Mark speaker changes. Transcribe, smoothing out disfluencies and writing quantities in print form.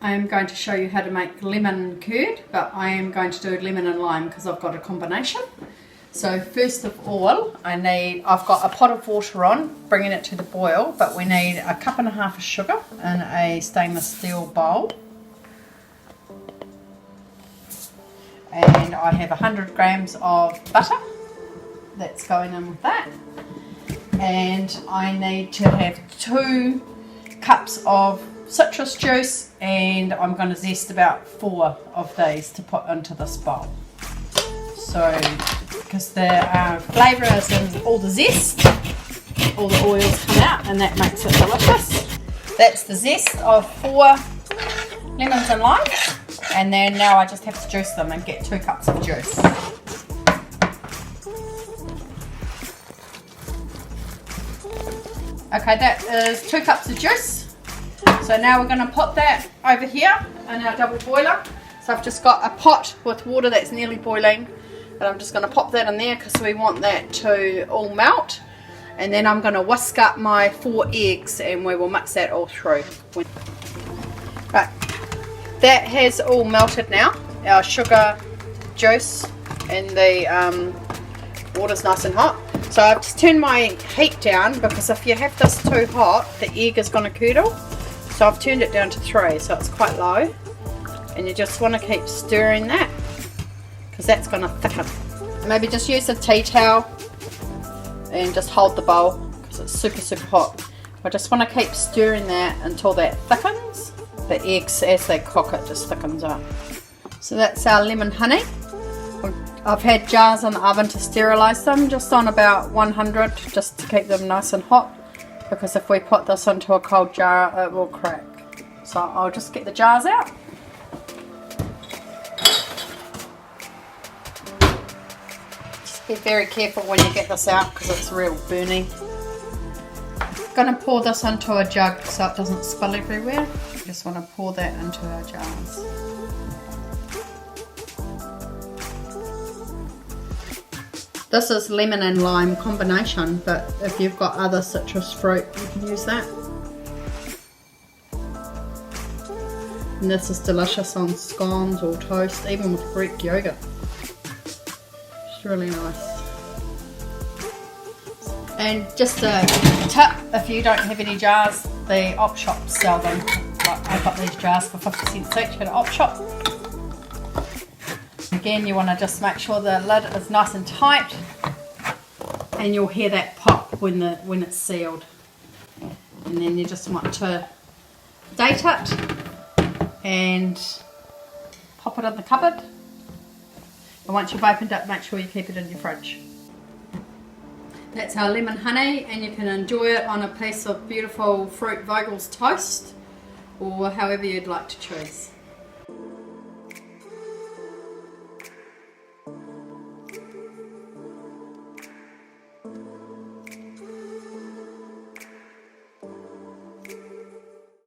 Speaker 1: I am going to show you how to make lemon curd, but I am going to do lemon and lime because I've got a combination. So first of all, I've got a pot of water on, bringing it to the boil, but we need a cup and a half of sugar in a stainless steel bowl. And I have 100 grams of butter that's going in with that. And I need to have 2 cups of citrus juice, and I'm going to zest about 4 of these to put into this bowl. So, because the flavour is in all the zest, all the oils come out, and that makes it delicious. That's the zest of 4 lemons and limes, and then now I just have to juice them and get 2 cups of juice. Okay, that is 2 cups of juice. So now we're going to put that over here in our double boiler. So I've just got a pot with water that's nearly boiling, and I'm just going to pop that in there because we want that to all melt. And then I'm going to whisk up my 4 eggs and we will mix that all through. Right, that has all melted now. Our sugar, juice and the water's nice and hot. So I've just turned my heat down because if you have this too hot, the egg is going to curdle. So I've turned it down to 3, so it's quite low. And you just want to keep stirring that because that's going to thicken. Maybe just use a tea towel and just hold the bowl because it's super hot. I just want to keep stirring that until that thickens. The eggs, as they cook, it just thickens up. So that's our lemon honey. I've had jars in the oven to sterilise them, just on about 100, just to keep them nice and hot, because if we put this into a cold jar it will crack. So I'll just get the jars out. Just be very careful when you get this out because it's real burny. I'm going to pour this into a jug so it doesn't spill everywhere. Just want to pour that into our jars. This is lemon and lime combination, but if you've got other citrus fruit, you can use that. And this is delicious on scones or toast, even with Greek yogurt. It's really nice. And just a tip, if you don't have any jars, the op shops sell them. Like I got these jars for 50 cents each at an op shop. Again, you want to just make sure the lid is nice and tight, and you'll hear that pop when it's sealed. And then you just want to date it and pop it in the cupboard. And once you've opened it, make sure you keep it in your fridge. That's our lemon honey, and you can enjoy it on a piece of beautiful fruit Vogel's toast, or however you'd like to choose.